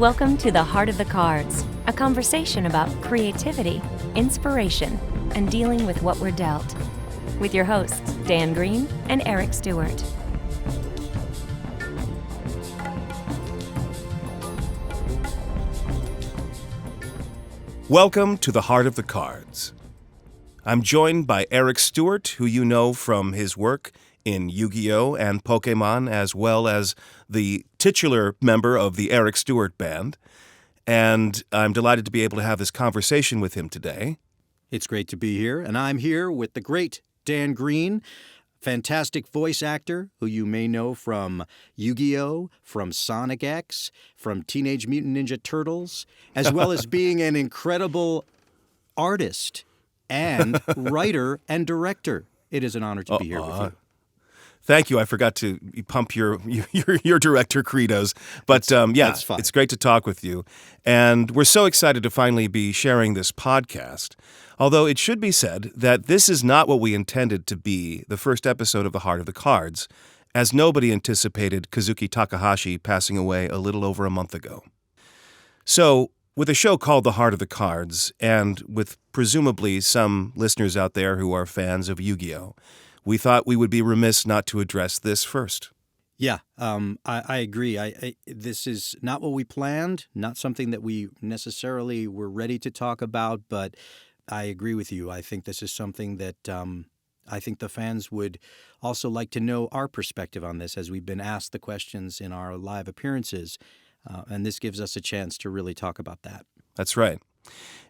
Welcome to the Heart of the Cards, a conversation about creativity, inspiration, and dealing with what we're dealt. With your hosts, Dan Green and Eric Stuart. Welcome to the Heart of the Cards. I'm joined by Eric Stuart, who you know from his work in Yu-Gi-Oh! And Pokemon, as well as the titular member of the Eric Stuart Band. And I'm delighted to be able to have this conversation with him today. It's great to be here, and I'm here with the great Dan Green, fantastic voice actor who you may know from Yu-Gi-Oh!, from Sonic X, from Teenage Mutant Ninja Turtles, as well as being an incredible artist and writer and director. It is an honor to be here with you. Thank you. I forgot to pump your director credos. But it's great to talk with you. And we're so excited to finally be sharing this podcast. Although it should be said that this is not what we intended to be the first episode of The Heart of the Cards, as nobody anticipated Kazuki Takahashi passing away a little over a month ago. So, with a show called The Heart of the Cards, and with presumably some listeners out there who are fans of Yu-Gi-Oh!, we thought we would be remiss not to address this first. Yeah, I agree. This is not what we planned, not something that we necessarily were ready to talk about, but I agree with you. I think this is something that I think the fans would also like to know our perspective on this, as we've been asked the questions in our live appearances, and this gives us a chance to really talk about that. That's right.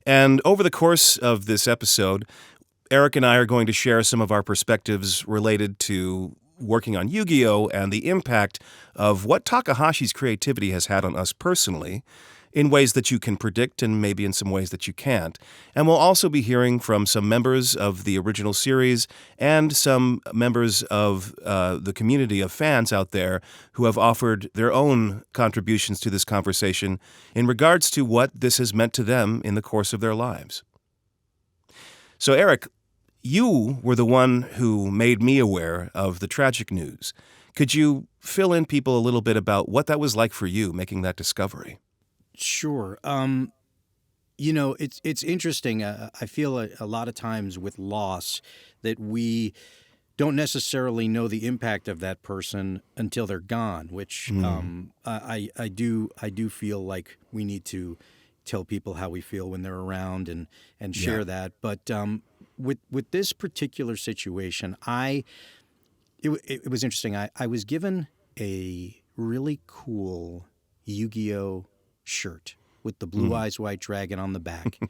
And over the course of this episode, Eric and I are going to share some of our perspectives related to working on Yu-Gi-Oh! And the impact of what Takahashi's creativity has had on us personally, in ways that you can predict and maybe in some ways that you can't. And we'll also be hearing from some members of the original series and some members of the community of fans out there who have offered their own contributions to this conversation in regards to what this has meant to them in the course of their lives. So, Eric, you were the one who made me aware of the tragic news. Could you fill in people a little bit about what that was like for you, making that discovery? Sure. It's interesting. I feel a lot of times with loss that we don't necessarily know the impact of that person until they're gone, which I do feel like we need to tell people how we feel when they're around and share that. But with this particular situation, it was interesting. I was given a really cool Yu-Gi-Oh! Shirt with the Blue Eyes White Dragon on the back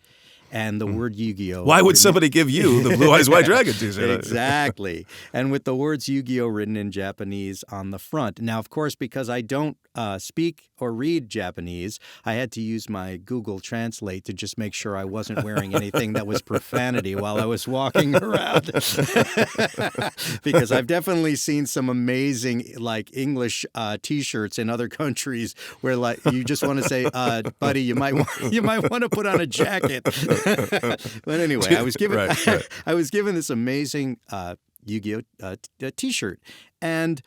and the word Yu-Gi-Oh! Why would somebody give you the Blue Eyes White Dragon t-shirt? Exactly. And with the words Yu-Gi-Oh! Written in Japanese on the front. Now, of course, because I don't speak or read Japanese, I had to use my Google Translate to just make sure I wasn't wearing anything that was profanity while I was walking around. Because I've definitely seen some amazing English T-shirts in other countries where you just want to say, buddy, you might want to put on a jacket. But anyway, I was given I was given this amazing Yu-Gi-Oh! T-shirt, and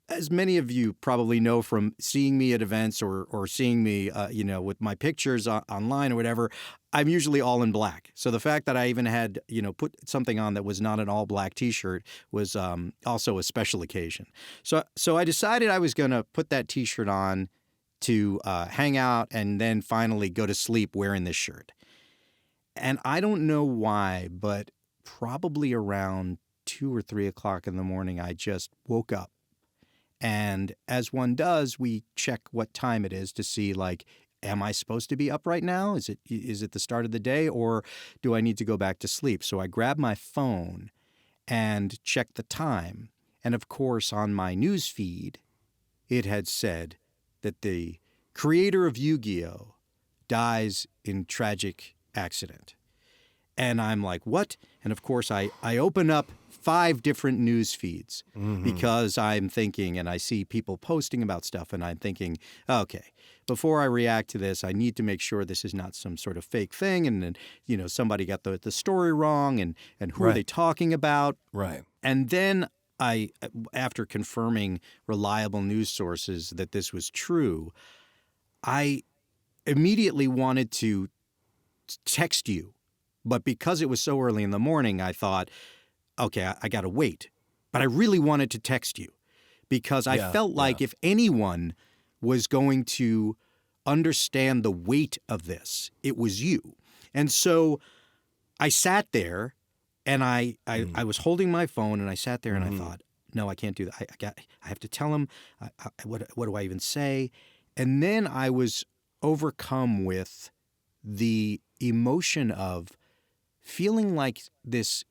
as many of you probably know from seeing me at events or seeing me, with my pictures online or whatever, I'm usually all in black. So the fact that I even had, put something on that was not an all black T-shirt was also a special occasion. So I decided I was going to put that T-shirt on to hang out and then finally go to sleep wearing this shirt. And I don't know why, but probably around 2 or 3 o'clock in the morning, I just woke up. And as one does, we check what time it is to see, am I supposed to be up right now? Is it the start of the day, or do I need to go back to sleep? So I grabbed my phone and checked the time. And of course, on my news feed, it had said that the creator of Yu-Gi-Oh! Dies in tragic accident. And I'm like, what? And of course, I open up 5 different news feeds because I'm thinking, and I see people posting about stuff, and I'm thinking, okay, before I react to this, I need to make sure this is not some sort of fake thing, and then, somebody got the story wrong, and who are they talking about? Right. And then after confirming reliable news sources that this was true, I immediately wanted to text you, but because it was so early in the morning, I thought, okay, I got to wait. But I really wanted to text you because I felt like if anyone was going to understand the weight of this, it was you. And so I sat there and I was holding my phone and I sat there and I thought, no, I can't do that. I have to tell him. What do I even say? And then I was overcome with the emotion of feeling like this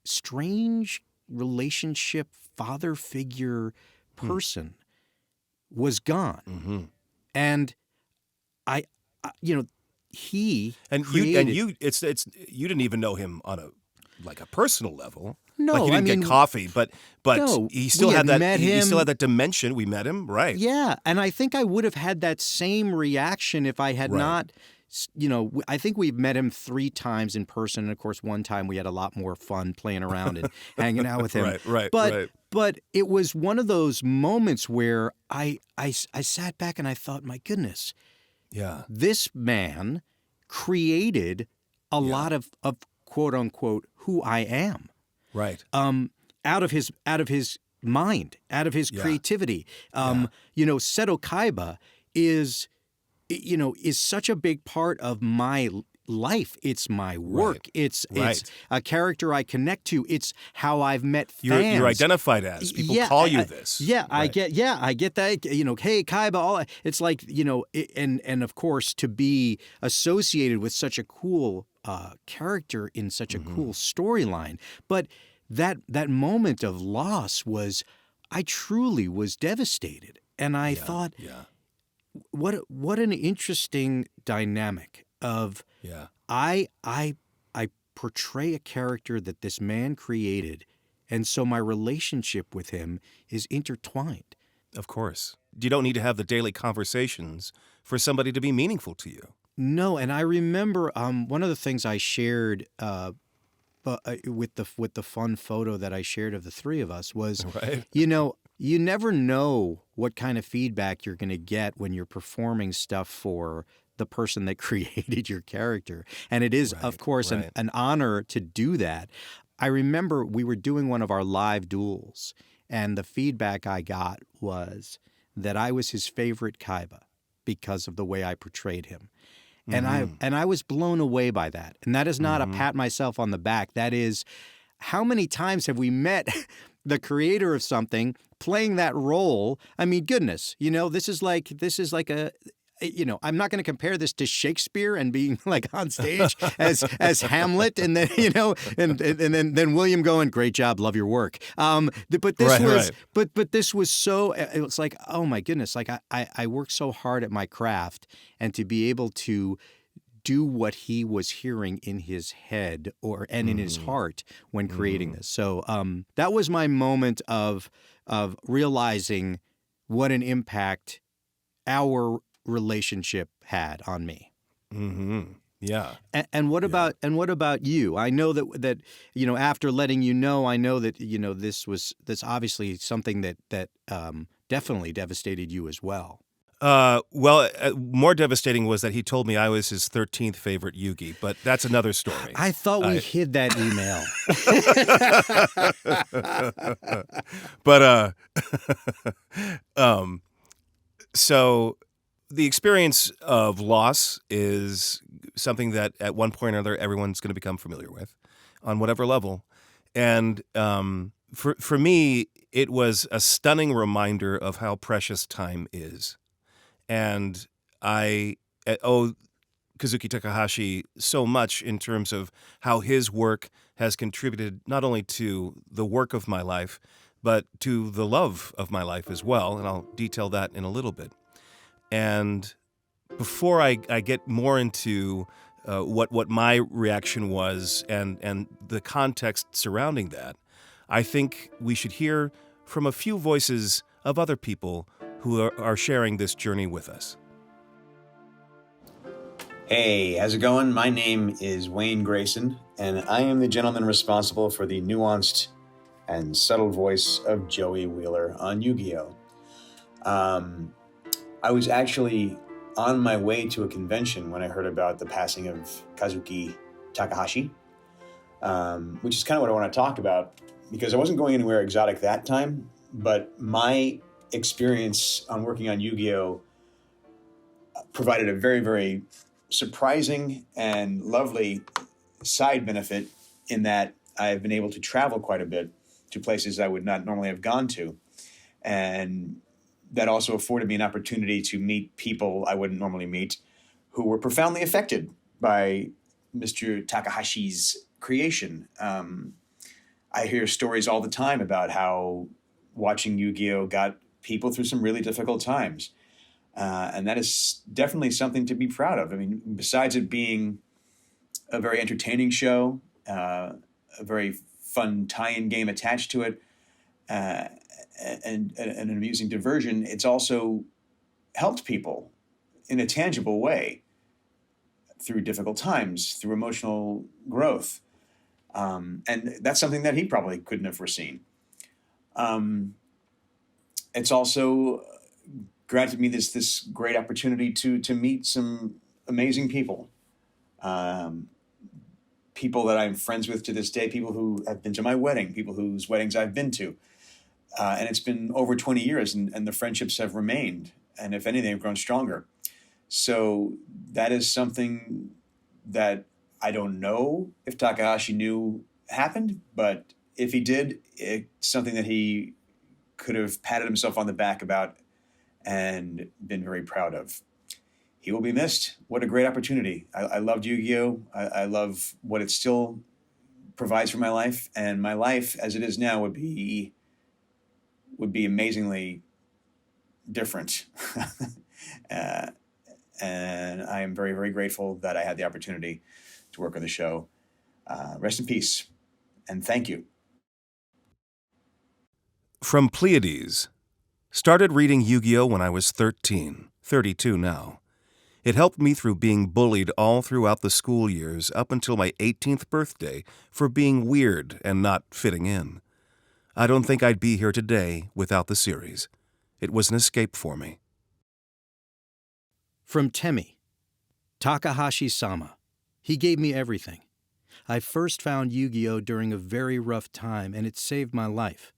strange relationship father figure person was gone. And I he and created, you didn't even know him on a personal level. No, like you didn't get coffee, but no, he still we had had that. met He him. still had that dimension. We met him, right? Yeah, and I think I would have had that same reaction if I had not. I think we've met him 3 times in person, and of course, one time we had a lot more fun playing around and hanging out with him. Right. But it was one of those moments where I sat back and I thought, my goodness, this man created a lot of quote unquote who I am. Right. Out of his mind, out of his creativity. Seto Kaiba is such a big part of my life. It's my work. It's a character I connect to. It's how I've met fans. You're identified as. People call you this. Yeah, right. I get that. Hey, Kaiba. It's like, and of course, to be associated with such a cool character in such a cool storyline. But that moment of loss I truly was devastated. And I thought, what an interesting dynamic of I portray a character that this man created, and so my relationship with him is intertwined. Of course. You don't need to have the daily conversations for somebody to be meaningful to you. No, and I remember one of the things I shared with the fun photo that I shared of the 3 of us was, you never know what kind of feedback you're going to get when you're performing stuff for the person that created your character. And it is, of course, an honor to do that. I remember we were doing one of our live duels, and the feedback I got was that I was his favorite Kaiba because of the way I portrayed him. And I was blown away by that. And that is not a pat myself on the back. That is, how many times have we met the creator of something playing that role? I mean, goodness, this is like a, I'm not going to compare this to Shakespeare and being like on stage as Hamlet, and then and then William going, great job, love your work. But this was so, it was like, oh my goodness, like I worked so hard at my craft, and to be able to do what he was hearing in his head and in his heart when creating this. So that was my moment of realizing what an impact our relationship had on me. Yeah. And what about you? I know that after letting you know, I know that this obviously something that definitely devastated you as well. More devastating was that he told me I was his 13th favorite Yugi, but that's another story. I thought we hid that email. But so the experience of loss is something that at one point or another everyone's going to become familiar with on whatever level. And for me, it was a stunning reminder of how precious time is. And I owe Kazuki Takahashi so much in terms of how his work has contributed not only to the work of my life, but to the love of my life as well. And I'll detail that in a little bit. And before I get more into what my reaction was and the context surrounding that, I think we should hear from a few voices of other people who are sharing this journey with us. Hey, how's it going? My name is Wayne Grayson, and I am the gentleman responsible for the nuanced and subtle voice of Joey Wheeler on Yu-Gi-Oh! I was actually on my way to a convention when I heard about the passing of Kazuki Takahashi, which is kind of what I want to talk about, because I wasn't going anywhere exotic that time, but my experience on working on Yu-Gi-Oh! Provided a very, very surprising and lovely side benefit in that I've been able to travel quite a bit to places I would not normally have gone to. And that also afforded me an opportunity to meet people I wouldn't normally meet who were profoundly affected by Mr. Takahashi's creation. I hear stories all the time about how watching Yu-Gi-Oh! Got people through some really difficult times. And that is definitely something to be proud of. I mean, besides it being a very entertaining show, a very fun tie-in game attached to it, and an amusing diversion, it's also helped people in a tangible way through difficult times, through emotional growth. And that's something that he probably couldn't have foreseen. It's also granted me this great opportunity to meet some amazing people. People that I'm friends with to this day, people who have been to my wedding, people whose weddings I've been to. And it's been over 20 years, and the friendships have remained. And if anything, have grown stronger. So that is something that I don't know if Takahashi knew happened, but if he did, it's something that he could have patted himself on the back about and been very proud of. He will be missed. What a great opportunity. I loved Yu-Gi-Oh! I love what it still provides for my life, and my life as it is now would be amazingly different. And I am very, very grateful that I had the opportunity to work on the show. Rest in peace, and thank you. From Pleiades. Started reading Yu-Gi-Oh! When I was 13, 32 now. It helped me through being bullied all throughout the school years up until my 18th birthday for being weird and not fitting in. I don't think I'd be here today without the series. It was an escape for me. From Temi. Takahashi-sama. He gave me everything. I first found Yu-Gi-Oh! During a very rough time, and it saved my life.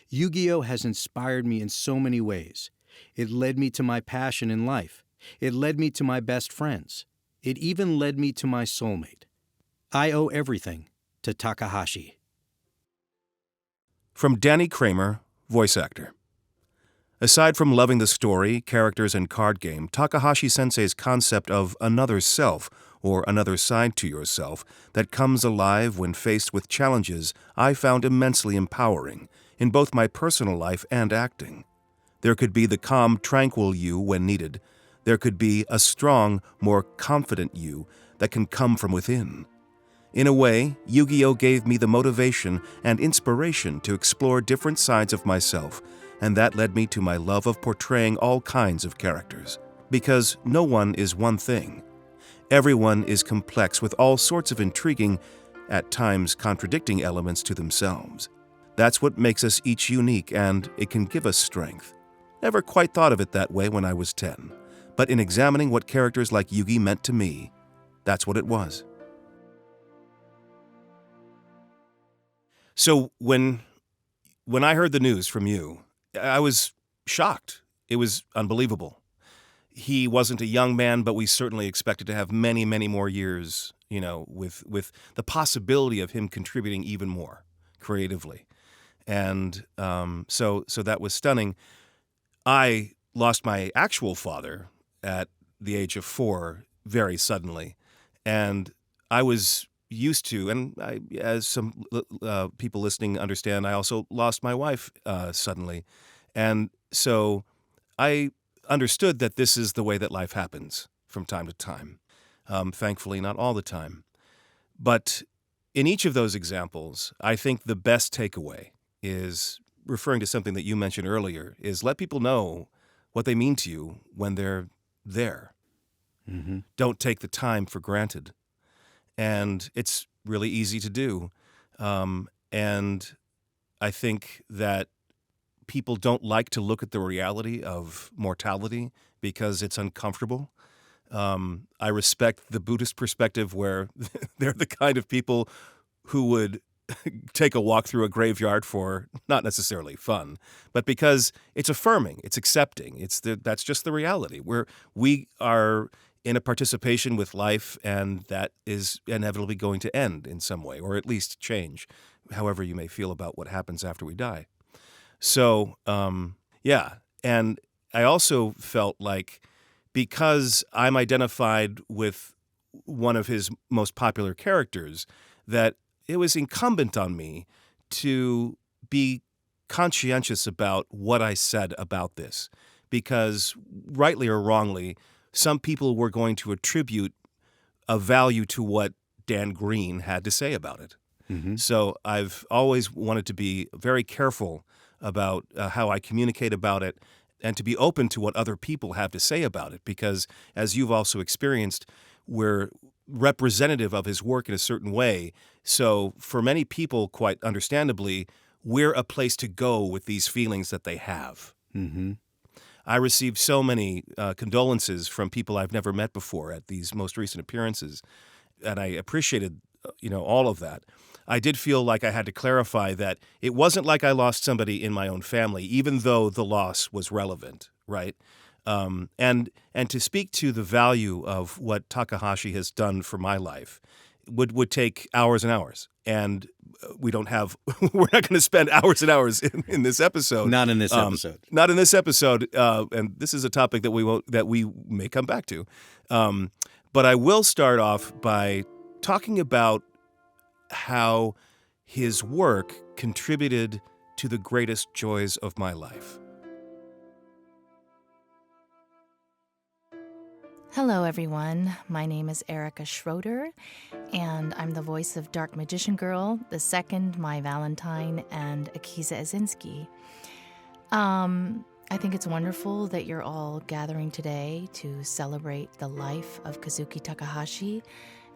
Yu-Gi-Oh! Has inspired me in so many ways. It led me to my passion in life. It led me to my best friends. It even led me to my soulmate. I owe everything to Takahashi. From Danny Kramer, voice actor. Aside from loving the story, characters, and card game, Takahashi Sensei's concept of another self, or another side to yourself, that comes alive when faced with challenges, I found immensely empowering, in both my personal life and acting. There could be the calm, tranquil you when needed. There could be a strong, more confident you that can come from within. In a way, Yu-Gi-Oh! Gave me the motivation and inspiration to explore different sides of myself, and that led me to my love of portraying all kinds of characters. Because no one is one thing. Everyone is complex with all sorts of intriguing, at times contradicting elements to themselves. That's what makes us each unique, and it can give us strength. Never quite thought of it that way when I was 10. But in examining what characters like Yugi meant to me, that's what it was. So when I heard the news from you, I was shocked. It was unbelievable. He wasn't a young man, but we certainly expected to have many, many more years, with the possibility of him contributing even more creatively. And so that was stunning. I lost my actual father at the age of 4 very suddenly. And I was used to, and as some people listening understand, I also lost my wife suddenly. And so I understood that this is the way that life happens from time to time. Thankfully, not all the time. But in each of those examples, I think the best takeaway is, referring to something that you mentioned earlier, is let people know what they mean to you when they're there. Mm-hmm. Don't take the time for granted. And it's really easy to do. And I think that people don't like to look at the reality of mortality because it's uncomfortable. I respect the Buddhist perspective where they're the kind of people who would take a walk through a graveyard for not necessarily fun, but because it's affirming, it's accepting. That's just the reality. We are in a participation with life, and that is inevitably going to end in some way, or at least change, however you may feel about what happens after we die. So, yeah. And I also felt like because I'm identified with one of his most popular characters, that it was incumbent on me to be conscientious about what I said about this, because rightly or wrongly, some people were going to attribute a value to what Dan Green had to say about it. Mm-hmm. So I've always wanted to be very careful about how I communicate about it, and to be open to what other people have to say about it, because as you've also experienced, we're representative of his work in a certain way. So for many people, quite understandably, we're a place to go with these feelings that they have. Mm-hmm. I received so many condolences from people I've never met before at these most recent appearances, and I appreciated all of that. I did feel like I had to clarify that it wasn't like I lost somebody in my own family, even though the loss was relevant, right? And to speak to the value of what Takahashi has done for my life would take hours and hours. And we're not going to spend hours and hours in this episode. Not in this episode. Not in this episode. And this is a topic that we may come back to. But I will start off by talking about how his work contributed to the greatest joys of my life. Hello, everyone. My name is Erica Schroeder, and I'm the voice of Dark Magician Girl, The Second, My Valentine, and Akiza Azinski. I think it's wonderful that you're all gathering today to celebrate the life of Kazuki Takahashi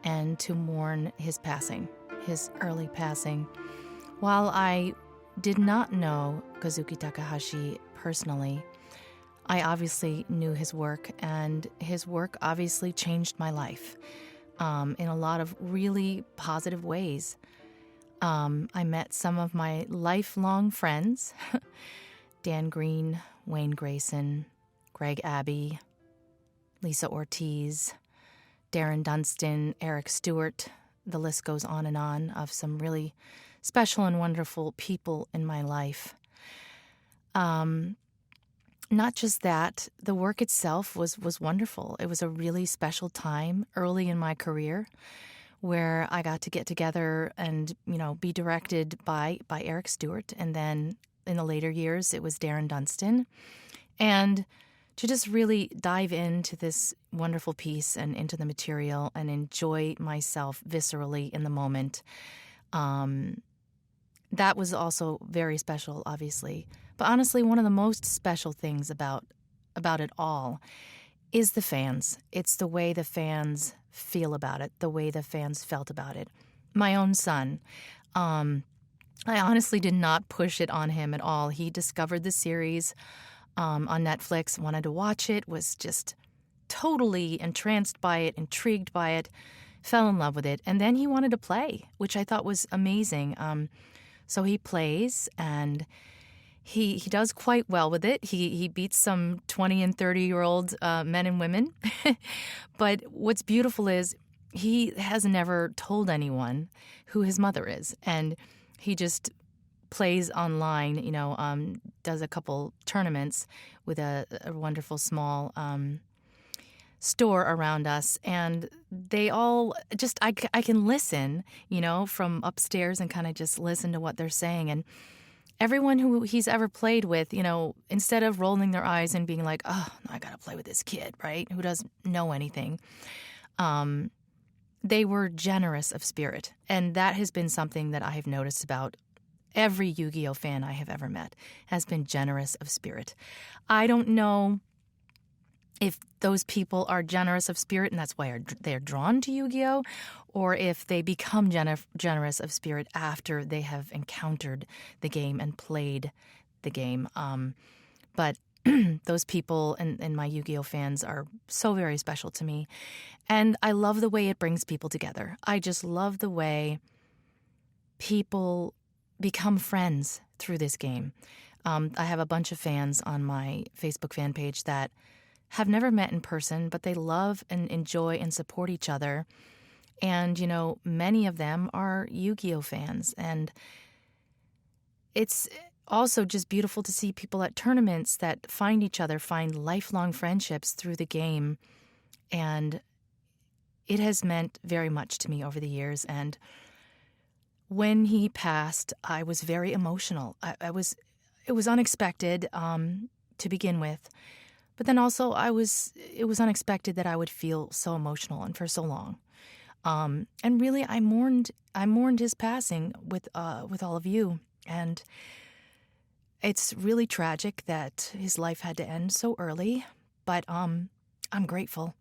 and to mourn his early passing. While I did not know Kazuki Takahashi personally, I obviously knew his work, and his work obviously changed my life in a lot of really positive ways. I met some of my lifelong friends, Dan Green, Wayne Grayson, Greg Abbey, Lisa Ortiz, Darren Dunstan, Eric Stuart. The list goes on and on of some really special and wonderful people in my life. Not just that, the work itself was wonderful. It was a really special time early in my career where I got to get together and, be directed by Eric Stuart. And then in the later years, it was Darren Dunstan. And to just really dive into this wonderful piece and into the material and enjoy myself viscerally in the moment. That was also very special, obviously. But honestly, one of the most special things about it all is the fans. It's the way the fans feel about it, the way the fans felt about it. My own son, I honestly did not push it on him at all. He discovered the series on Netflix, wanted to watch it, was just totally entranced by it, intrigued by it, fell in love with it. And then he wanted to play, which I thought was amazing. So he plays, and he does quite well with it. He beats some 20 and 30-year-old men and women. But what's beautiful is he has never told anyone who his mother is. And he just plays online, does a couple tournaments with a wonderful small store around us. And they all just, I can listen, from upstairs and kind of just listen to what they're saying. And everyone who he's ever played with, instead of rolling their eyes and being like, oh, I got to play with this kid, right, who doesn't know anything, they were generous of spirit. And that has been something that I have noticed about every Yu-Gi-Oh fan I have ever met, has been generous of spirit. I don't know if those people are generous of spirit and that's why they're drawn to Yu-Gi-Oh, or if they become generous of spirit after they have encountered the game and played the game. But those people and my Yu-Gi-Oh fans are so very special to me. And I love the way it brings people together. I just love the way people become friends through this game. I have a bunch of fans on my Facebook fan page that have never met in person, but they love and enjoy and support each other. And, many of them are Yu-Gi-Oh fans. And it's also just beautiful to see people at tournaments that find each other, find lifelong friendships through the game. And it has meant very much to me over the years. And when he passed, I was very emotional. It was unexpected to begin with. But then also it was unexpected that I would feel so emotional and for so long. And really, I mourned his passing with all of you. And it's really tragic that his life had to end so early, but I'm grateful.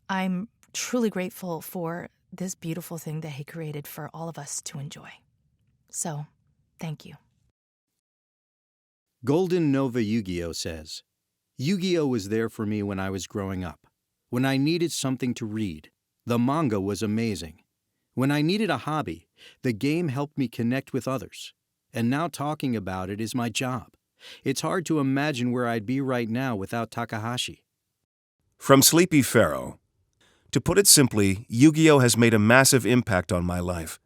I'm truly grateful for this beautiful thing that he created for all of us to enjoy. So, thank you. Golden Nova Yu-Gi-Oh says, Yu-Gi-Oh was there for me when I was growing up. When I needed something to read, the manga was amazing. When I needed a hobby, the game helped me connect with others. And now talking about it is my job. It's hard to imagine where I'd be right now without Takahashi. From Sleepy Pharaoh. To put it simply, Yu-Gi-Oh has made a massive impact on my life.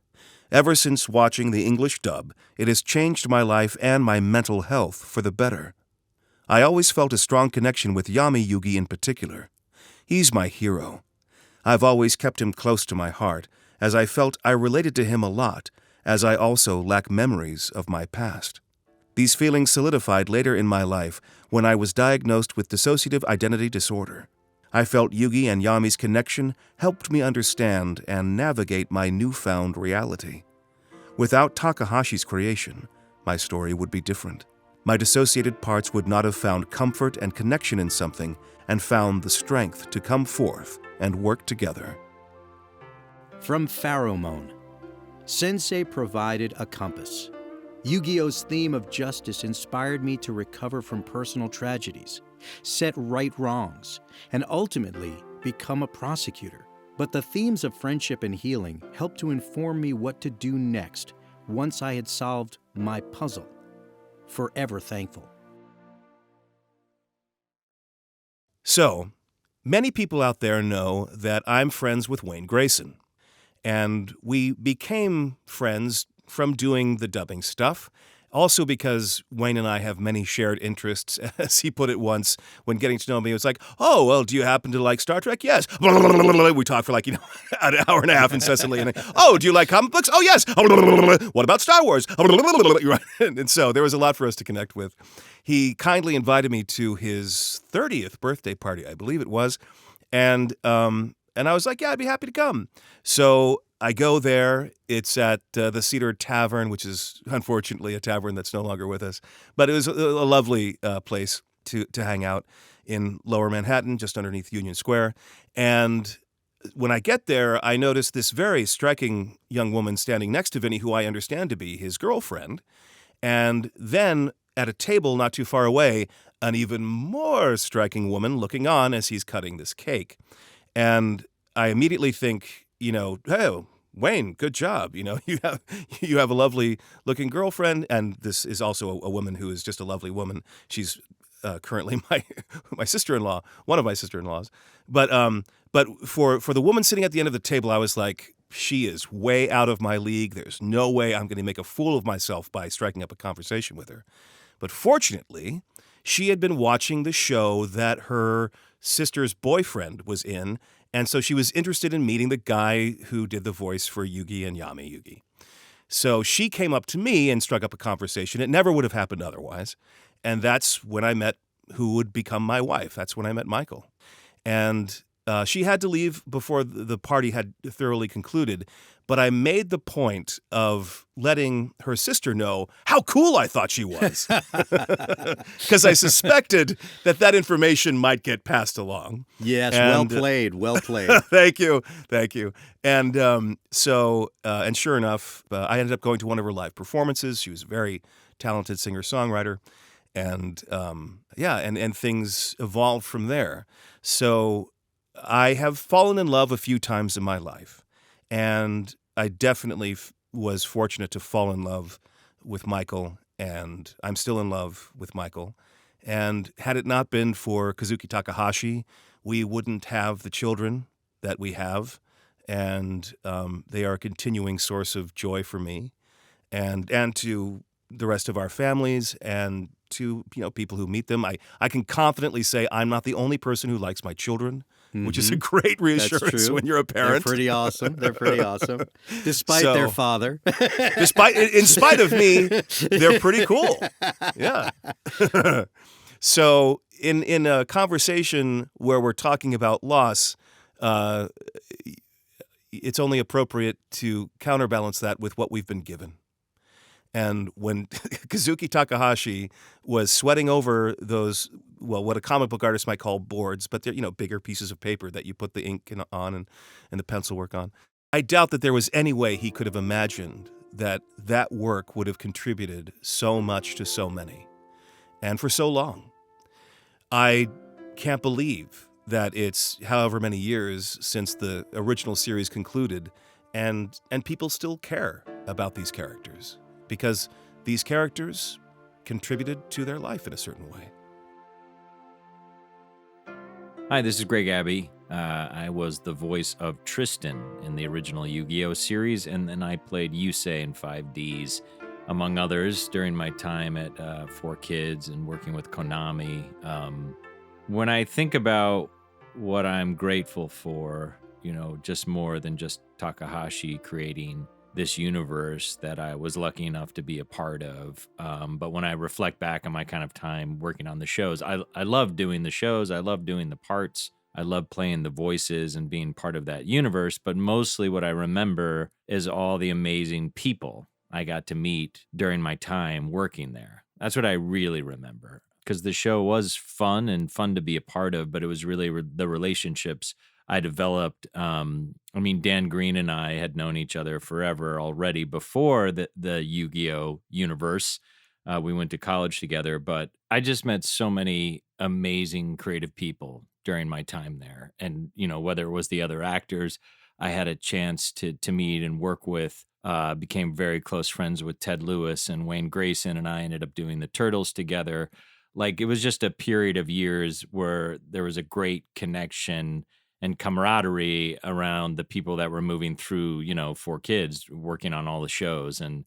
Ever since watching the English dub, it has changed my life and my mental health for the better. I always felt a strong connection with Yami Yugi in particular. He's my hero. I've always kept him close to my heart, as I felt I related to him a lot, as I also lack memories of my past. These feelings solidified later in my life when I was diagnosed with dissociative identity disorder. I felt Yugi and Yami's connection helped me understand and navigate my newfound reality. Without Takahashi's creation, my story would be different. My dissociated parts would not have found comfort and connection in something and found the strength to come forth and work together. From Pheromone. Sensei provided a compass. Yu-Gi-Oh's theme of justice inspired me to recover from personal tragedies, set right wrongs, and ultimately become a prosecutor. But the themes of friendship and healing helped to inform me what to do next once I had solved my puzzle. Forever thankful. So, many people out there know that I'm friends with Wayne Grayson. And we became friends from doing the dubbing stuff. Also because Wayne and I have many shared interests. As he put it once when getting to know me, it was like, oh, well, do you happen to like Star Trek? Yes. We talked for an hour and a half incessantly. And then, oh, do you like comic books? Oh, yes. What about Star Wars? And so there was a lot for us to connect with. He kindly invited me to his 30th birthday party, I believe it was. And I was like, yeah, I'd be happy to come. So I go there. It's at the Cedar Tavern, which is unfortunately a tavern that's no longer with us. But it was a lovely place to hang out in Lower Manhattan, just underneath Union Square. And when I get there, I notice this very striking young woman standing next to Vinny, who I understand to be his girlfriend. And then at a table not too far away, an even more striking woman looking on as he's cutting this cake. And I immediately think, hey, Wayne, good job. You have a lovely looking girlfriend. And this is also a woman who is just a lovely woman. She's currently my sister-in-law, one of my sister-in-laws. But for the woman sitting at the end of the table, I was like, she is way out of my league. There's no way I'm going to make a fool of myself by striking up a conversation with her. But fortunately, she had been watching the show that her sister's boyfriend was in, and so she was interested in meeting the guy who did the voice for Yugi and Yami Yugi. So she came up to me and struck up a conversation. It never would have happened otherwise. And that's when I met who would become my wife. That's when I met Michael. And she had to leave before the party had thoroughly concluded. But I made the point of letting her sister know how cool I thought she was. Because I suspected that information might get passed along. Yes, well played. Thank you. And and sure enough, I ended up going to one of her live performances. She was a very talented singer-songwriter. And and things evolved from there. So I have fallen in love a few times in my life, and I definitely was fortunate to fall in love with Michael, and I'm still in love with Michael. And had it not been for Kazuki Takahashi, we wouldn't have the children that we have, and they are a continuing source of joy for me, and to the rest of our families, and to people who meet them. I can confidently say I'm not the only person who likes my children, which is a great reassurance when you're a parent. They're pretty awesome. They're pretty awesome, despite their father. In spite of me, they're pretty cool. Yeah. So in a conversation where we're talking about loss, it's only appropriate to counterbalance that with what we've been given. And when Kazuki Takahashi was sweating over those, what a comic book artist might call boards, but they're, bigger pieces of paper that you put the ink on and the pencil work on, I doubt that there was any way he could have imagined that that work would have contributed so much to so many, and for so long. I can't believe that it's however many years since the original series concluded, and people still care about these characters, because these characters contributed to their life in a certain way. Hi, this is Greg Abbey. I was the voice of Tristan in the original Yu-Gi-Oh! Series, and then I played Yusei in 5Ds, among others, during my time at 4Kids and working with Konami. When I think about what I'm grateful for, just more than just Takahashi creating this universe that I was lucky enough to be a part of. But when I reflect back on my kind of time working on the shows, I love doing the shows. I love doing the parts. I love playing the voices and being part of that universe. But mostly what I remember is all the amazing people I got to meet during my time working there. That's what I really remember, because the show was fun to be a part of, but it was really the relationships I developed. Dan Green and I had known each other forever already before the Yu-Gi-Oh! Universe. We went to college together, but I just met so many amazing creative people during my time there. And, whether it was the other actors I had a chance to meet and work with, became very close friends with Ted Lewis and Wayne Grayson, and I ended up doing the Turtles together. Like, it was just a period of years where there was a great connection and camaraderie around the people that were moving through, 4Kids, working on all the shows. And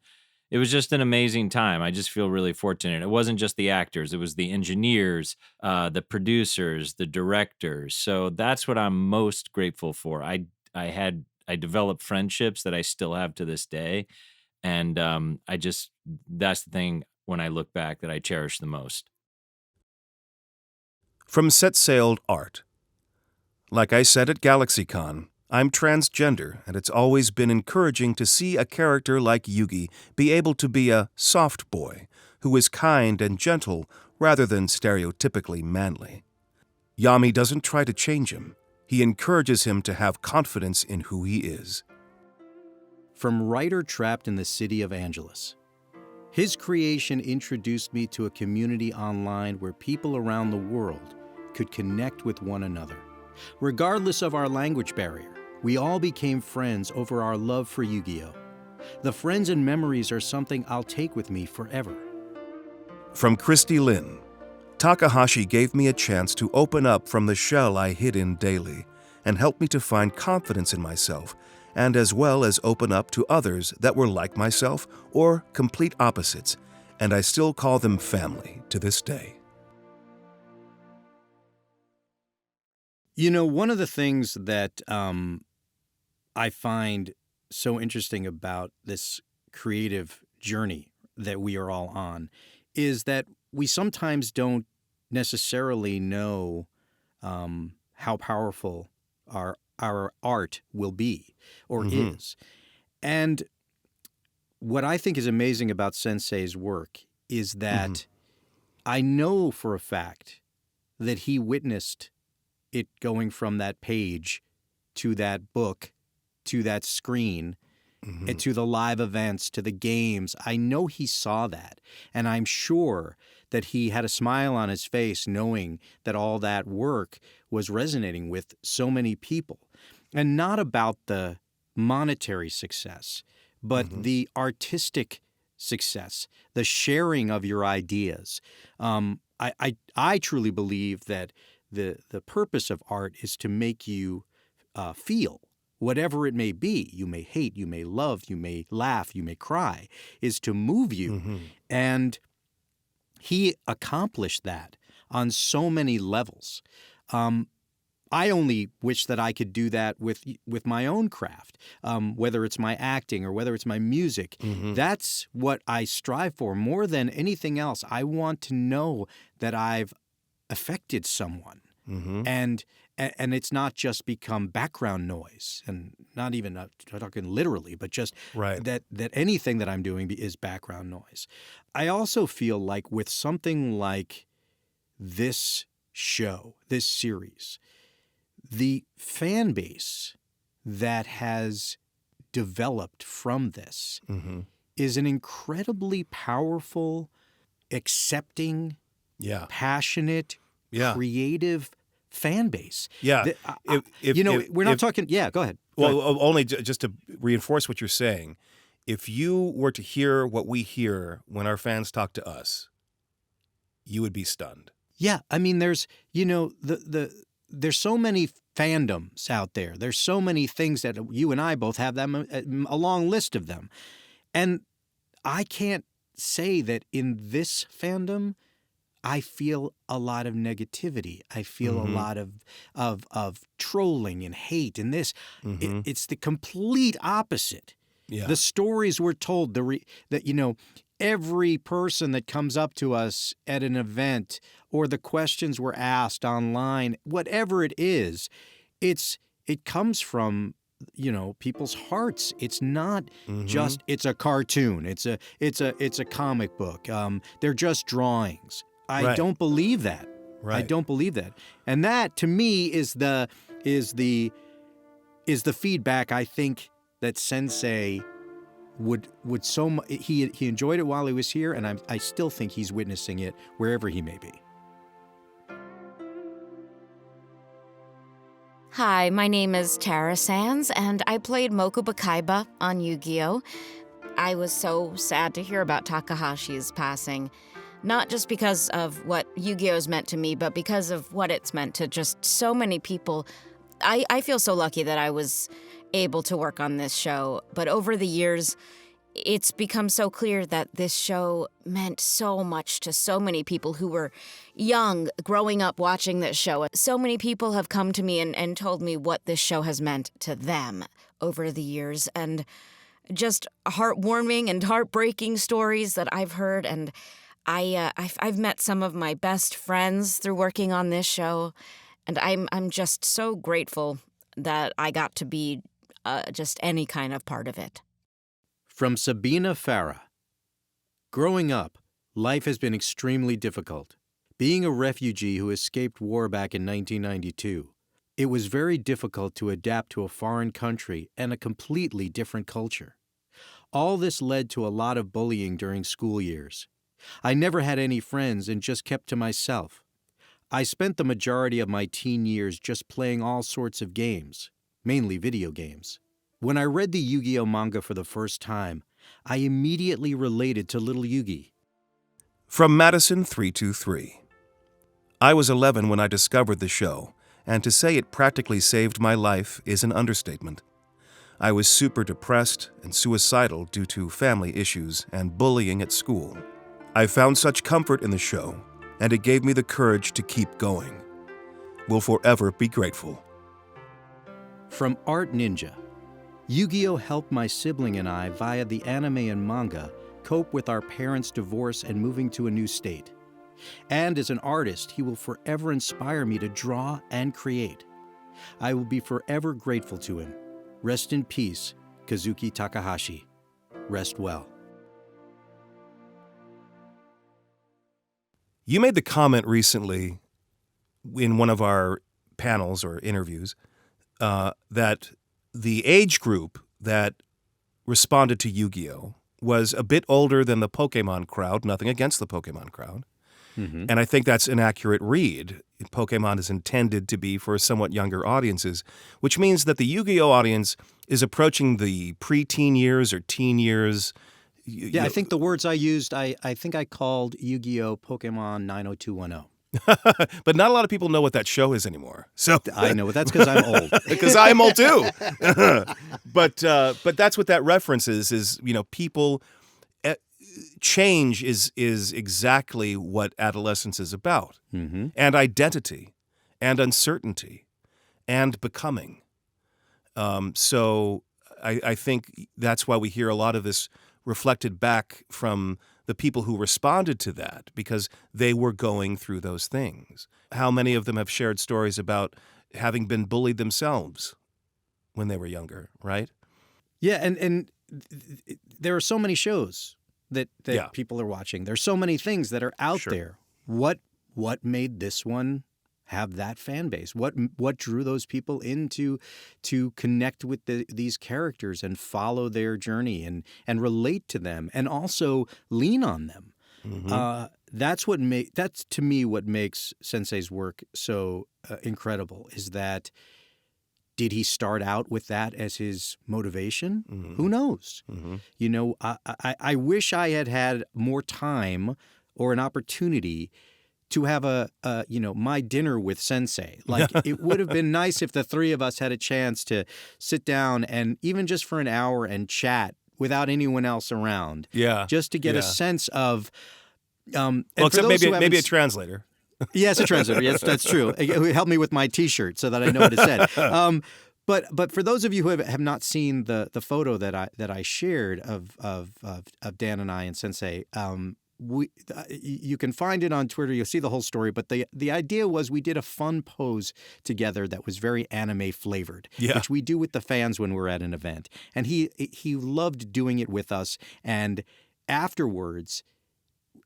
it was just an amazing time. I just feel really fortunate. It wasn't just the actors. It was the engineers, the producers, the directors. So that's what I'm most grateful for. I developed friendships that I still have to this day. And that's the thing when I look back that I cherish the most. From Set Sailed Art. Like I said at GalaxyCon, I'm transgender, and it's always been encouraging to see a character like Yugi be able to be a soft boy who is kind and gentle rather than stereotypically manly. Yami doesn't try to change him. He encourages him to have confidence in who he is. From writer trapped in the city of Angeles. His creation introduced me to a community online where people around the world could connect with one another. Regardless of our language barrier, we all became friends over our love for Yu-Gi-Oh! The friends and memories are something I'll take with me forever. From Christy Lynn. Takahashi gave me a chance to open up from the shell I hid in daily and help me to find confidence in myself, and as well as open up to others that were like myself or complete opposites, and I still call them family to this day. One of the things that I find so interesting about this creative journey that we are all on is that we sometimes don't necessarily know how powerful our art will be or is. And what I think is amazing about Sensei's work is that I know for a fact that he witnessed it going from that page to that book to that screen and to the live events, to the games. I know he saw that. And I'm sure that he had a smile on his face knowing that all that work was resonating with so many people. And not about the monetary success, but the artistic success, the sharing of your ideas. I truly believe that the purpose of art is to make you feel, whatever it may be. You may hate, you may love, you may laugh, you may cry, is to move you. And he accomplished that on so many levels. I only wish that I could do that with my own craft, whether it's my acting or whether it's my music. That's what I strive for more than anything else. I want to know that I've affected someone, and it's not just become background noise, and not even talking literally, but just that anything that I'm doing is background noise. I also feel like with something like this show, this series, the fan base that has developed from this is an incredibly powerful, accepting, passionate, creative fan base. Yeah. We're not talking... Yeah, go ahead. Well, only just to reinforce what you're saying, if you were to hear what we hear when our fans talk to us, you would be stunned. Yeah, I mean, there's so many fandoms out there. There's so many things that you and I both have them, a long list of them. And I can't say that in this fandom, I feel a lot of negativity. I feel a lot of trolling and hate and this. It's the complete opposite. Yeah. The stories were told, that every person that comes up to us at an event or the questions were asked online, whatever it is, it comes from people's hearts. It's not just it's a cartoon. It's a comic book. They're just drawings. I don't believe that. I don't believe that. And that to me is the feedback I think that Sensei would so much. He enjoyed it while he was here, and I still think he's witnessing it wherever he may be. Hi, my name is Tara Sands, and I played Moko Bakaiba on Yu-Gi-Oh! I was so sad to hear about Takahashi's passing, not just because of what Yu-Gi-Oh's meant to me, but because of what it's meant to just so many people. I feel so lucky that I was able to work on this show, but over the years, it's become so clear that this show meant so much to so many people who were young, growing up watching this show. So many people have come to me and told me what this show has meant to them over the years, and just heartwarming and heartbreaking stories that I've heard. And I've met some of my best friends through working on this show, and I'm just so grateful that I got to be just any kind of part of it. From Sabina Farah. Growing up, life has been extremely difficult. Being a refugee who escaped war back in 1992, it was very difficult to adapt to a foreign country and a completely different culture. All this led to a lot of bullying during school years. I never had any friends and just kept to myself. I spent the majority of my teen years just playing all sorts of games, mainly video games. When I read the Yu-Gi-Oh manga for the first time, I immediately related to Little Yugi. From Madison 323. I was 11 when I discovered the show, and to say it practically saved my life is an understatement. I was super depressed and suicidal due to family issues and bullying at school. I found such comfort in the show, and it gave me the courage to keep going. Will forever be grateful. From Art Ninja. Yu-Gi-Oh! Helped my sibling and I via the anime and manga cope with our parents' divorce and moving to a new state. And as an artist, he will forever inspire me to draw and create. I will be forever grateful to him. Rest in peace, Kazuki Takahashi. Rest well. You made the comment recently in one of our panels or interviews that the age group that responded to Yu-Gi-Oh! Was a bit older than the Pokemon crowd, nothing against the Pokemon crowd, Mm-hmm. And I think that's an accurate read. Pokemon is intended to be for somewhat younger audiences, which means that the Yu-Gi-Oh audience is approaching the pre-teen years or teen years. Yeah, I think the words I used, I think I called Yu-Gi-Oh! Pokemon 90210. But not a lot of people know what that show is anymore. So I know, that's because I'm old. because I'm old too. But that's what that reference is people. Change is exactly what adolescence is about, Mm-hmm. and identity, and uncertainty, and becoming. So I think that's why we hear a lot of this reflected back from the people who responded to that, because they were going through those things. How many of them have shared stories about having been bullied themselves when they were younger, right? Yeah, and there are so many shows that Yeah. people are watching. There's so many things that are out Sure. there. What made this one have that fan base? What drew those people to connect with these characters and follow their journey and relate to them and also lean on them? Mm-hmm. That's to me what makes Sensei's work so incredible, is that did he start out with that as his motivation? Mm-hmm. Who knows? Mm-hmm. I wish I had more time or an opportunity to have my dinner with Sensei. Like, it would have been nice if the three of us had a chance to sit down and even just for an hour and chat without anyone else around. Yeah. Just to get Yeah. a sense of. Well, except maybe a translator. Yes, a translator. Yes, that's true. It helped me with my T-shirt so that I know what it said. But for those of you who have not seen the photo that I shared of Dan and I and Sensei, you can find it on Twitter. You'll see the whole story. But the idea was we did a fun pose together that was very anime flavored, Yeah. which we do with the fans when we're at an event. And he loved doing it with us. And afterwards,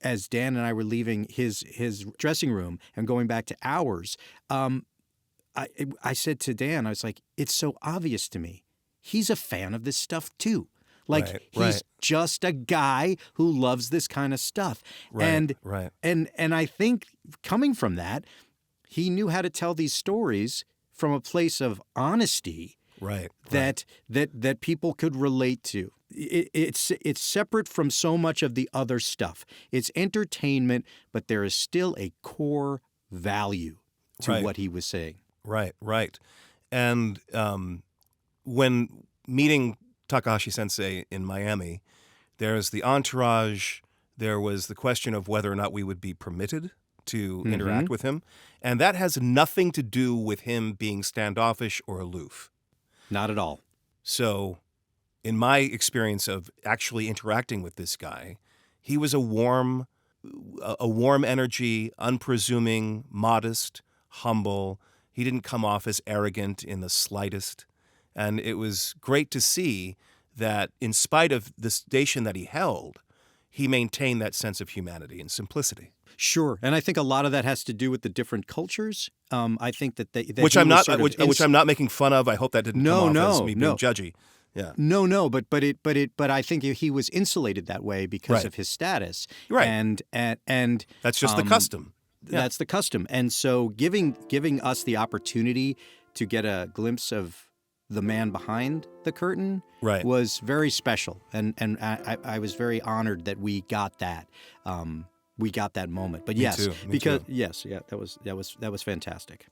as Dan and I were leaving his dressing room and going back to ours, I said to Dan, I was like, it's so obvious to me. He's a fan of this stuff too. Like, Right, he's right. just a guy who loves this kind of stuff. Right. And I think coming from that, he knew how to tell these stories from a place of honesty Right. that people could relate to. It's separate from so much of the other stuff. It's entertainment, but there is still a core value to Right. what he was saying. Right. And when meeting Takahashi Sensei in Miami, there's the entourage. There was the question of whether or not we would be permitted to interact with him. And that has nothing to do with him being standoffish or aloof. Not at all. So in my experience of actually interacting with this guy, he was a warm energy, unpresuming, modest, humble. He didn't come off as arrogant in the slightest. And it was great to see that in spite of the station that he held, he maintained that sense of humanity and simplicity. Sure, and I think a lot of that has to do with the different cultures. I think that Which he I'm was not, sort of which I'm not making fun of. I hope that didn't come off as me being judgy. Yeah. No, but I think he was insulated that way because Right. of his status. Right. And That's just the custom. Yeah. That's the custom. And so giving us the opportunity to get a glimpse of the man behind the curtain Right. was very special. And I was very honored that we got that. We got that moment. But yes, too, me because too. yes, yeah, that was fantastic.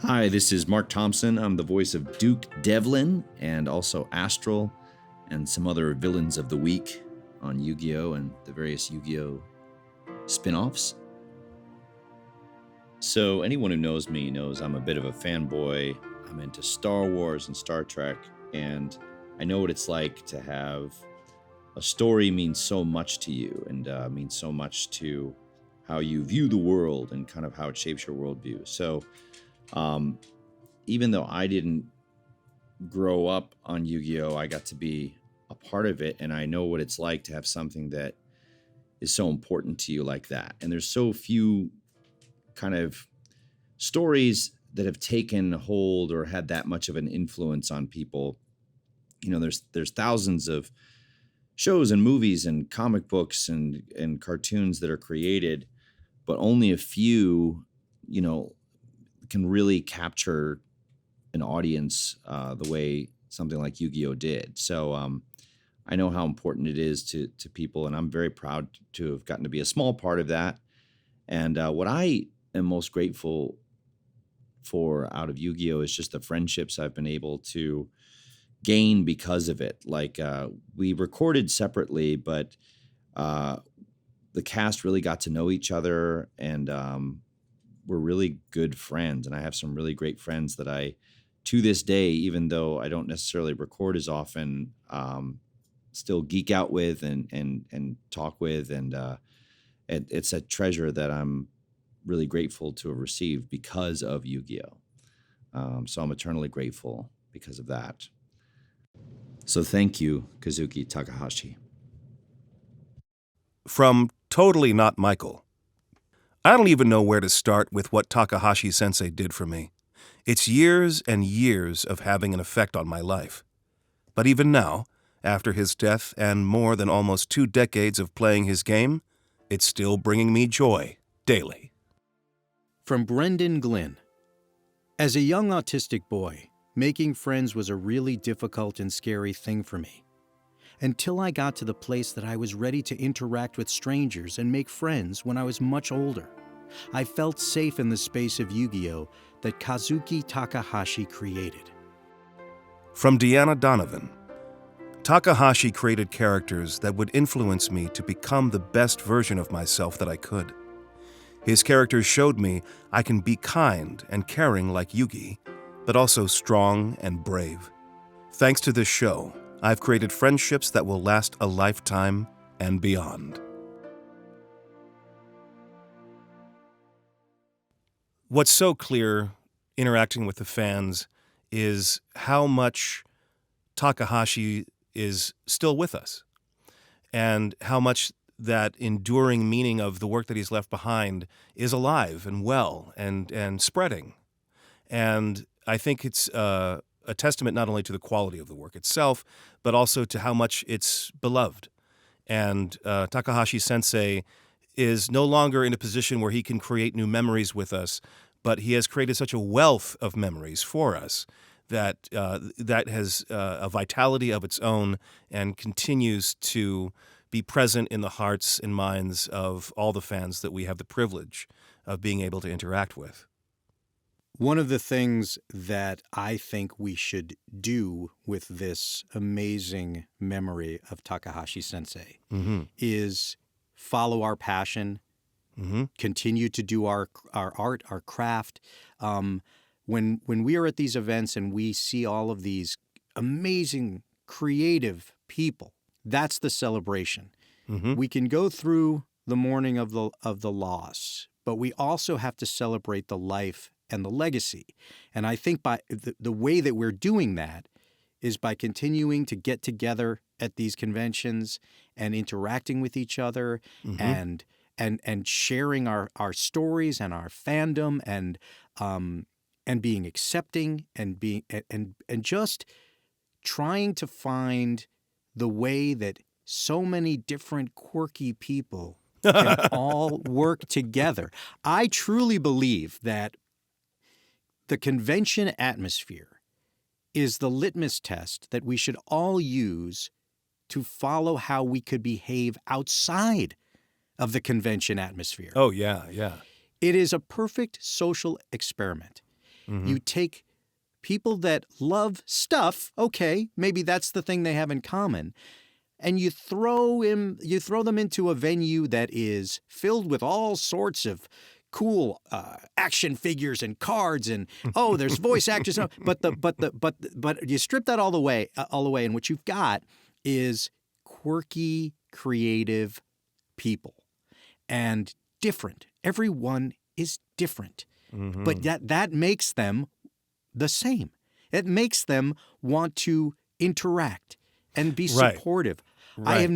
Hi, this is Marc Thompson. I'm the voice of Duke Devlin and also Astral and some other villains of the week on Yu-Gi-Oh! And the various Yu-Gi-Oh! Spin-offs. So anyone who knows me knows I'm a bit of a fanboy. I'm into Star Wars and Star Trek, and I know what it's like to have a story mean so much to you and mean so much to how you view the world and kind of how it shapes your worldview. So even though I didn't grow up on Yu-Gi-Oh!, I got to be a part of it, and I know what it's like to have something that is so important to you like that. And there's so few kind of stories that have taken hold or had that much of an influence on people. You know, there's thousands of shows and movies and comic books and cartoons that are created, but only a few, can really capture an audience the way something like Yu-Gi-Oh did. So I know how important it is to people, and I'm very proud to have gotten to be a small part of that. And what I am most grateful for out of Yu-Gi-Oh is just the friendships I've been able to gain because of it. Like we recorded separately, but the cast really got to know each other, and we're really good friends. And I have some really great friends that I, to this day, even though I don't necessarily record as often, still geek out with and talk with. And it's a treasure that I'm really grateful to have received because of Yu-Gi-Oh! So I'm eternally grateful because of that. So thank you, Kazuki Takahashi. From Totally Not Michael. I don't even know where to start with what Takahashi Sensei did for me. It's years and years of having an effect on my life. But even now, after his death and more than almost 2 decades of playing his game, it's still bringing me joy daily. From Brendan Glynn. As a young autistic boy, making friends was a really difficult and scary thing for me. Until I got to the place that I was ready to interact with strangers and make friends when I was much older. I felt safe in the space of Yu-Gi-Oh! That Kazuki Takahashi created. From Deanna Donovan. Takahashi created characters that would influence me to become the best version of myself that I could. His characters showed me I can be kind and caring like Yugi, but also strong and brave. Thanks to this show, I've created friendships that will last a lifetime and beyond. What's so clear interacting with the fans is how much Takahashi is still with us, and how much that enduring meaning of the work that he's left behind is alive and well and spreading. And I think it's a testament not only to the quality of the work itself, but also to how much it's beloved. And Takahashi Sensei is no longer in a position where he can create new memories with us, but he has created such a wealth of memories for us that that has a vitality of its own and continues to be present in the hearts and minds of all the fans that we have the privilege of being able to interact with. One of the things that I think we should do with this amazing memory of Takahashi Sensei is follow our passion, continue to do our art, our craft. When we are at these events and we see all of these amazing, creative people, that's the celebration. We can go through the mourning of the loss, but we also have to celebrate the life and the legacy. And I think by the way that we're doing that is by continuing to get together at these conventions and interacting with each other and sharing our stories and our fandom and being accepting and being and just trying to find the way that so many different quirky people can all work together. I truly believe that the convention atmosphere is the litmus test that we should all use to follow how we could behave outside of the convention atmosphere. Oh, yeah, yeah. It is a perfect social experiment. You take people that love stuff, okay, maybe that's the thing they have in common, and you throw them into a venue that is filled with all sorts of cool action figures and cards and there's voice actors, but you strip that all the way, and what you've got is quirky, creative people and different. Everyone is different, but that makes them the same. It makes them want to interact and be supportive. Right.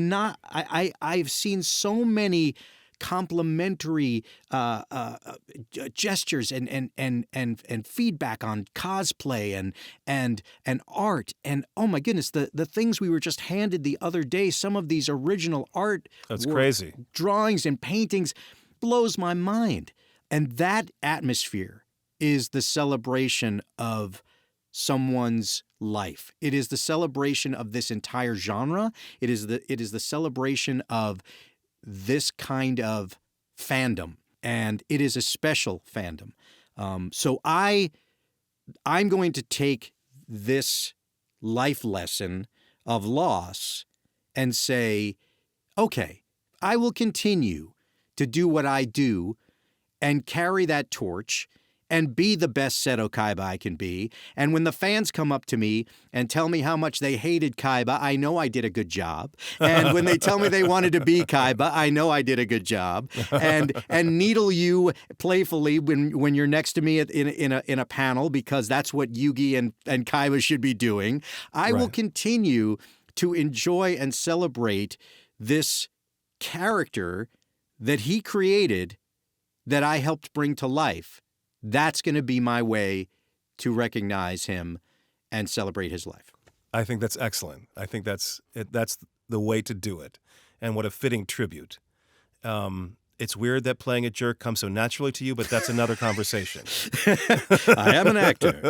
I've seen so many complimentary gestures and feedback on cosplay and art. And oh my goodness, the things we were just handed the other day, some of these original art, That's crazy. drawings and paintings, blows my mind. And that atmosphere is the celebration of someone's life. It is the celebration of this entire genre. It is the celebration of this kind of fandom, and it is a special fandom. So I'm going to take this life lesson of loss and say, okay, I will continue to do what I do and carry that torch and be the best Seto Kaiba I can be. And when the fans come up to me and tell me how much they hated Kaiba, I know I did a good job. And when they tell me they wanted to be Kaiba, I know I did a good job. And needle you playfully when you're next to me in a panel, because that's what Yugi and Kaiba should be doing. I will continue to enjoy and celebrate this character that he created, that I helped bring to life. That's going to be my way to recognize him and celebrate his life. I think that's excellent. I think that's the way to do it, and what a fitting tribute. It's weird that playing a jerk comes so naturally to you, but that's another conversation. I am an actor.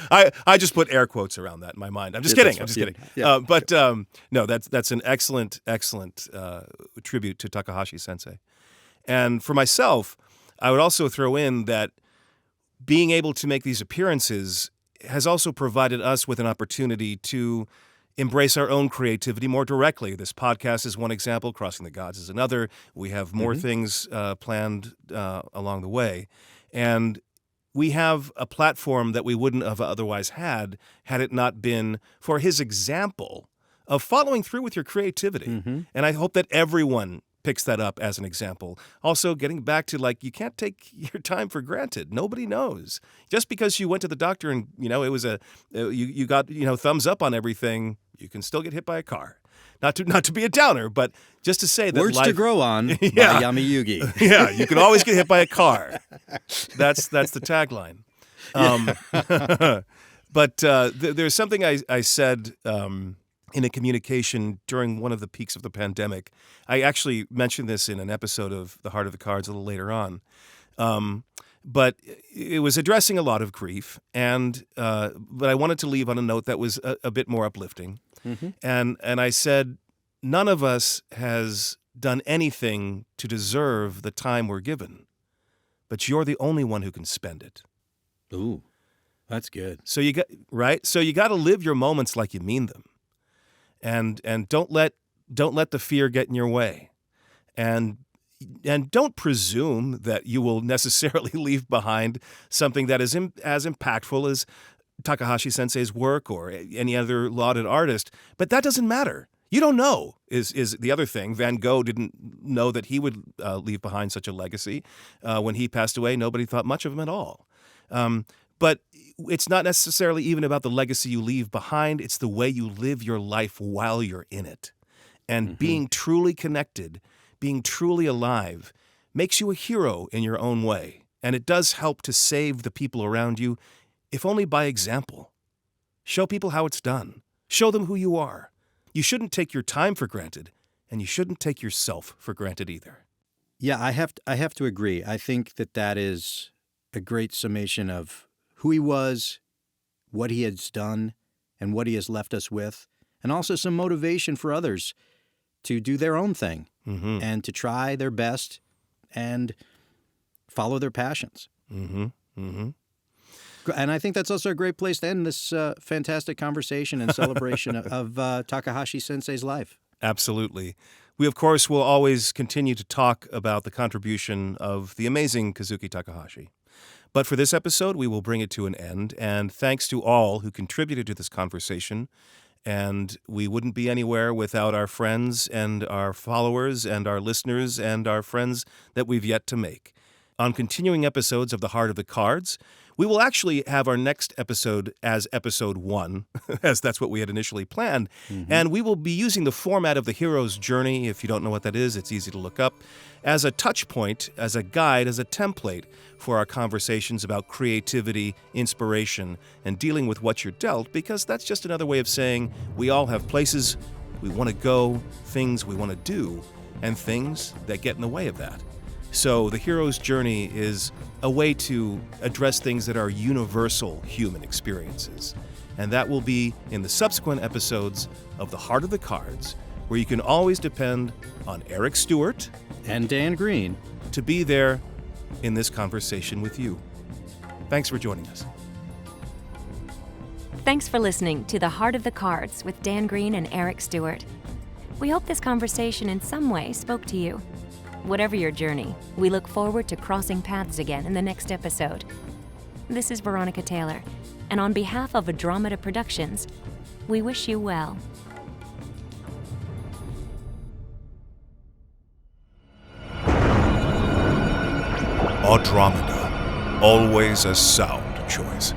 I just put air quotes around that in my mind. I'm just kidding. I'm just kidding. Yeah. No, that's an excellent tribute to Takahashi Sensei. And for myself, I would also throw in that being able to make these appearances has also provided us with an opportunity to embrace our own creativity more directly. This podcast is one example. Crossing the Gods is another. We have more things planned along the way. And we have a platform that we wouldn't have otherwise had it not been for his example of following through with your creativity. And I hope that everyone picks that up as an example. Also, getting back to, like, you can't take your time for granted. Nobody knows. Just because you went to the doctor and, it was you got, thumbs up on everything, you can still get hit by a car. Not to be a downer, but just to say that Words life, to grow on by Yami Yugi. Yeah, you can always get hit by a car. That's the tagline. But there's something I said in a communication during one of the peaks of the pandemic. I actually mentioned this in an episode of The Heart of the Cards a little later on. But it was addressing a lot of grief, but I wanted to leave on a note that was a bit more uplifting. And I said, none of us has done anything to deserve the time we're given, but you're the only one who can spend it. Ooh, that's good. So you got to live your moments like you mean them. And don't let the fear get in your way, and don't presume that you will necessarily leave behind something that is as impactful as Takahashi Sensei's work or any other lauded artist. But that doesn't matter. You don't know is the other thing. Van Gogh didn't know that he would leave behind such a legacy. When he passed away, nobody thought much of him at all. But it's not necessarily even about the legacy you leave behind. It's the way you live your life while you're in it. And being truly connected, being truly alive, makes you a hero in your own way. And it does help to save the people around you, if only by example. Show people how it's done. Show them who you are. You shouldn't take your time for granted, and you shouldn't take yourself for granted either. Yeah, I have to agree. I think that is a great summation of who he was, what he has done, and what he has left us with, and also some motivation for others to do their own thing and to try their best and follow their passions. And I think that's also a great place to end this fantastic conversation and celebration of Takahashi Sensei's life. Absolutely. We, of course, will always continue to talk about the contribution of the amazing Kazuki Takahashi. But for this episode, we will bring it to an end. And thanks to all who contributed to this conversation. And we wouldn't be anywhere without our friends and our followers and our listeners and our friends that we've yet to make. on continuing episodes of The Heart of the Cards. We will actually have our next episode as episode 1, as that's what we had initially planned. And we will be using the format of the hero's journey. If you don't know what that is, it's easy to look up, as a touch point, as a guide, as a template for our conversations about creativity, inspiration, and dealing with what you're dealt, because that's just another way of saying we all have places we want to go, things we want to do, and things that get in the way of that. So the hero's journey is a way to address things that are universal human experiences. And that will be in the subsequent episodes of The Heart of the Cards, where you can always depend on Eric Stuart and Dan Green to be there in this conversation with you. Thanks for joining us. Thanks for listening to The Heart of the Cards with Dan Green and Eric Stuart. We hope this conversation in some way spoke to you. Whatever your journey, we look forward to crossing paths again in the next episode. This is Veronica Taylor, and on behalf of Andromeda Productions, we wish you well. Andromeda, always a sound choice.